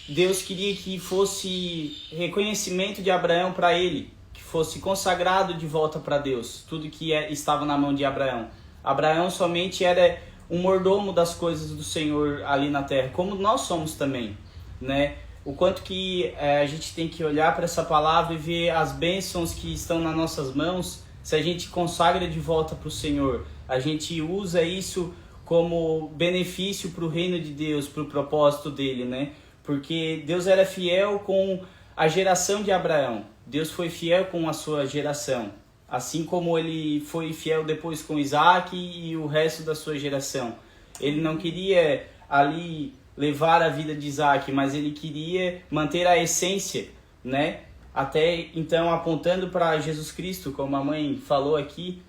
Deus queria que fosse reconhecimento de Abraão para ele, que fosse consagrado de volta para Deus, tudo que estava na mão de Abraão. Abraão somente era um mordomo das coisas do Senhor ali na terra, como nós somos também, né? O quanto que a gente tem que olhar para essa palavra e ver as bênçãos que estão nas nossas mãos. Se a gente consagra de volta para o Senhor, a gente usa isso como benefício para o reino de Deus, para o propósito dele, né? Porque Deus era fiel com a geração de Abraão. Deus foi fiel com a sua geração. Assim como ele foi fiel depois com Isaac e o resto da sua geração. Ele não queria ali levar a vida de Isaac, mas ele queria manter a essência, né? Até então apontando para Jesus Cristo, como a mãe falou aqui,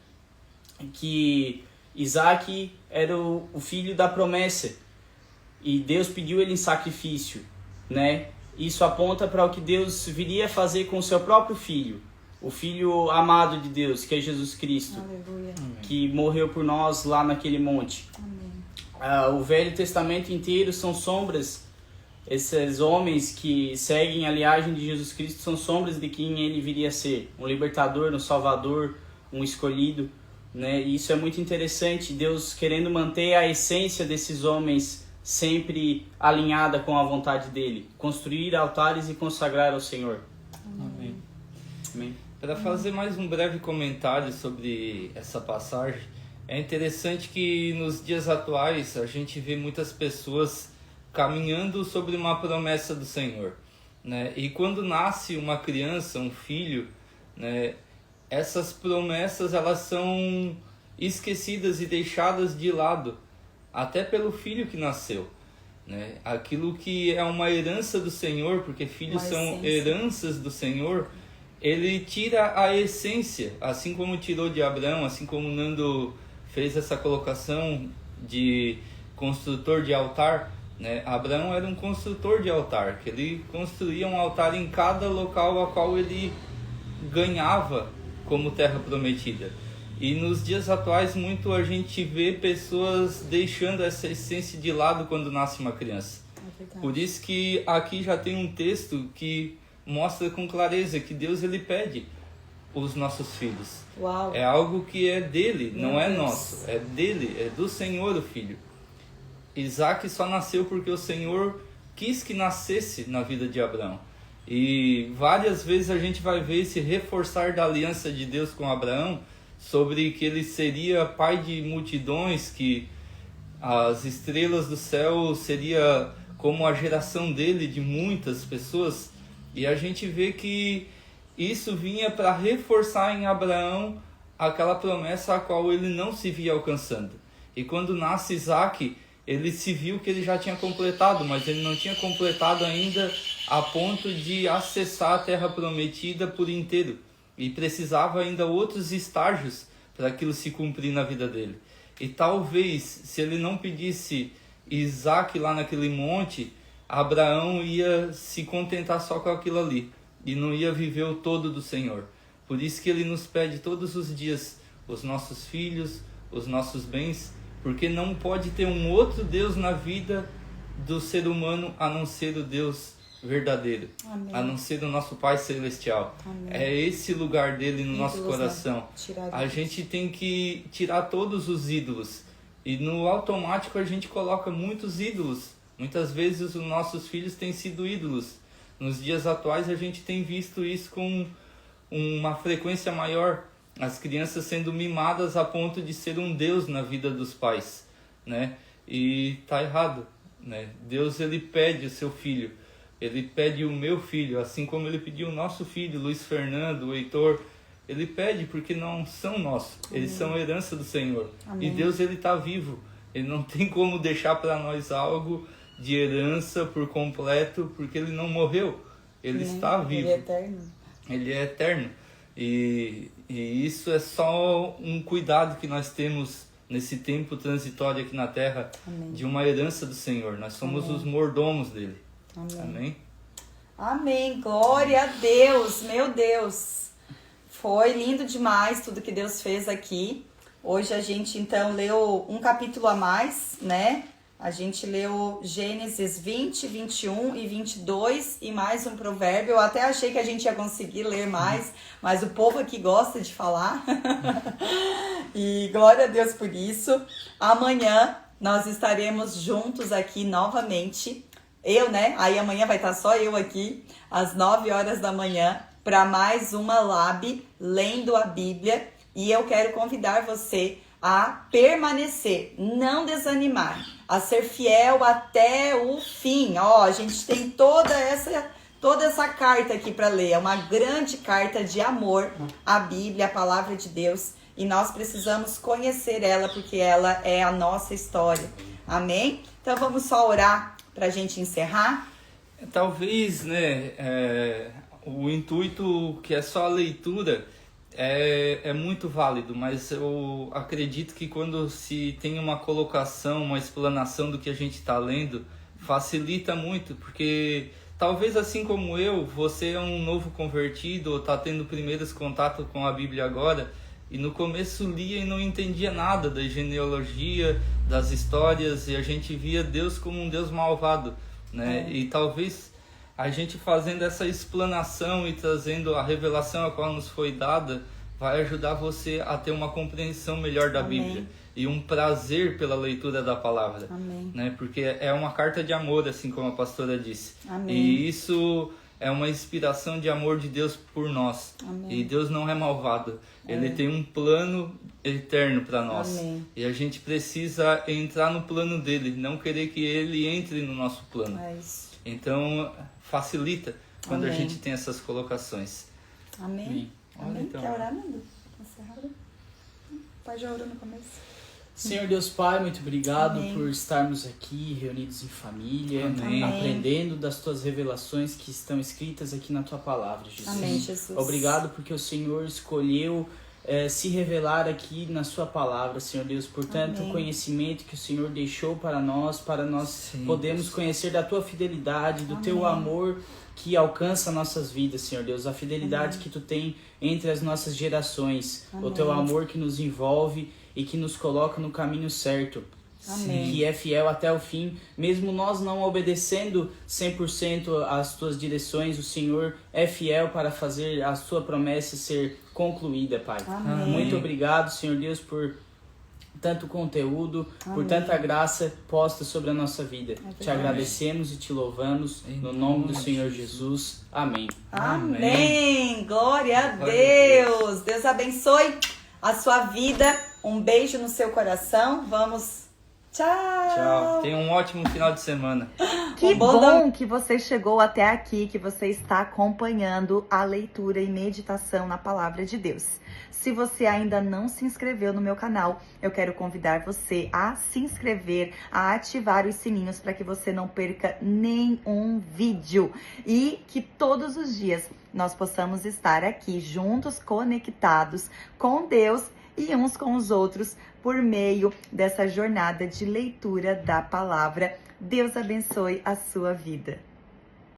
que Isaac era o filho da promessa e Deus pediu ele em sacrifício, né? Isso aponta para o que Deus viria fazer com o seu próprio filho, o filho amado de Deus, que é Jesus Cristo. Aleluia. Que morreu por nós lá naquele monte. Amém. O Velho Testamento inteiro são sombras. Esses homens que seguem a linhagem de Jesus Cristo são sombras de quem ele viria a ser. Um libertador, um salvador, um escolhido, né? E isso é muito interessante. Deus querendo manter a essência desses homens sempre alinhada com a vontade dele. Construir altares e consagrar ao Senhor. Amém. Amém. Para fazer mais um breve comentário sobre essa passagem, é interessante que nos dias atuais a gente vê muitas pessoas caminhando sobre uma promessa do Senhor, né? E quando nasce uma criança, um filho, né, essas promessas elas são esquecidas e deixadas de lado, até pelo filho que nasceu, né? Aquilo que é uma herança do Senhor, porque filhos são heranças do Senhor, ele tira a essência, assim como tirou de Abraão, assim como o Nando fez essa colocação de construtor de altar, né? Abraão era um construtor de altar, que ele construía um altar em cada local a qual ele ganhava como terra prometida. E nos dias atuais muito a gente vê pessoas deixando essa essência de lado quando nasce uma criança. Por isso que aqui já tem um texto que mostra com clareza que Deus ele pede os nossos filhos. Uau. É algo que é dele, Meu não é Deus. nosso, é dele, é do Senhor o filho. Isaac só nasceu porque o Senhor quis que nascesse na vida de Abraão. E várias vezes a gente vai ver esse reforçar da aliança de Deus com Abraão, sobre que ele seria pai de multidões, que as estrelas do céu seria como a geração dele, de muitas pessoas, e a gente vê que isso vinha para reforçar em Abraão aquela promessa a qual ele não se via alcançando. E quando nasce Isaac, ele se viu que ele já tinha completado, mas ele não tinha completado ainda a ponto de acessar a terra prometida por inteiro. E precisava ainda outros estágios para aquilo se cumprir na vida dele. E talvez, se ele não pedisse Isaac lá naquele monte, Abraão ia se contentar só com aquilo ali e não ia viver o todo do Senhor. Por isso que ele nos pede todos os dias os nossos filhos, os nossos bens, porque não pode ter um outro Deus na vida do ser humano a não ser o Deus verdadeiro. Amém. A não ser o nosso Pai Celestial. Amém. É esse lugar dele no nosso coração. A gente tem que tirar todos os ídolos. E no automático a gente coloca muitos ídolos. Muitas vezes os nossos filhos têm sido ídolos. Nos dias atuais a gente tem visto isso com uma frequência maior. As crianças sendo mimadas a ponto de ser um Deus na vida dos pais, né? E tá errado, né? Deus, ele pede o seu filho, ele pede o meu filho, assim como ele pediu o nosso filho, Luiz Fernando, o Heitor. Ele pede porque não são nossos, eles são herança do Senhor. Amém. E Deus, ele tá vivo, ele não tem como deixar para nós algo de herança por completo, porque ele não morreu, ele está vivo. Ele é eterno. Ele é eterno. E isso é só um cuidado que nós temos nesse tempo transitório aqui na Terra. Amém. De uma herança do Senhor. Nós somos Amém. Os mordomos dele. Amém. Amém? Amém. Glória a Deus. Meu Deus. Foi lindo demais tudo que Deus fez aqui. Hoje a gente então leu um capítulo a mais, né? A gente leu Gênesis 20, 21 e 22 e mais um provérbio. Eu até achei que a gente ia conseguir ler mais, mas o povo aqui gosta de falar. E glória a Deus por isso. Amanhã nós estaremos juntos aqui novamente. Aí amanhã vai estar só eu aqui, às 9 horas da manhã, para mais uma Lab lendo a Bíblia. E eu quero convidar você a permanecer, não desanimar, a ser fiel até o fim. A gente tem toda essa carta aqui para ler. É uma grande carta de amor, a Bíblia, a palavra de Deus. E nós precisamos conhecer ela, porque ela é a nossa história. Amém? Então vamos só orar para a gente encerrar. Talvez, o intuito que é só a leitura é muito válido, mas eu acredito que quando se tem uma colocação, uma explanação do que a gente está lendo, facilita muito, porque talvez assim como você é um novo convertido ou está tendo primeiros contatos com a Bíblia agora, e no começo lia e não entendia nada da genealogia, das histórias, e a gente via Deus como um Deus malvado, né? E talvez a gente fazendo essa explanação e trazendo a revelação a qual nos foi dada, vai ajudar você a ter uma compreensão melhor da Amém. Bíblia e um prazer pela leitura da palavra. Amém. Né? Porque é uma carta de amor, assim como a pastora disse. Amém. E isso é uma inspiração de amor de Deus por nós. Amém. E Deus não é malvado. Ele tem um plano eterno para nós. Amém. E a gente precisa entrar no plano dele, não querer que ele entre no nosso plano. É isso. Então, facilita quando Amém. a gente tem essas colocações. Amém. Amém. Então. Quer orar, Nando? Encerrado? Pai já orou no começo. Senhor Deus Pai, muito obrigado Amém. por estarmos aqui reunidos em família, Amém. aprendendo das tuas revelações que estão escritas aqui na tua palavra, Jesus. Amém, Jesus. Obrigado porque o Senhor escolheu se revelar aqui na sua palavra, Senhor Deus, por tanto Amém. conhecimento que o Senhor deixou para nós Sim, podermos Deus. conhecer da tua fidelidade, do Amém. teu amor que alcança nossas vidas, Senhor Deus, a fidelidade que tu tem entre as nossas gerações, o Amém. teu amor que nos envolve e que nos coloca no caminho certo. Amém. Que é fiel até o fim, mesmo nós não obedecendo 100% às tuas direções, o Senhor é fiel para fazer a sua promessa ser concluída, Pai. Amém. Muito obrigado, Senhor Deus, por tanto conteúdo, por Amém. tanta graça posta sobre a nossa vida. verdade. Te agradecemos e te louvamos Em no nome do nome Senhor de Jesus. Amém. Amém. Glória a Glória a Deus. Deus abençoe a sua vida. Um beijo no seu coração. Vamos Tchau! Tchau. Tenha um ótimo final de semana. Que bom bom que você chegou até aqui, que você está acompanhando a leitura e meditação na Palavra de Deus. Se você ainda não se inscreveu no meu canal, eu quero convidar você a se inscrever, a ativar os sininhos para que você não perca nenhum vídeo e que todos os dias nós possamos estar aqui juntos, conectados com Deus e uns com os outros por meio dessa jornada de leitura da palavra. Deus abençoe a sua vida.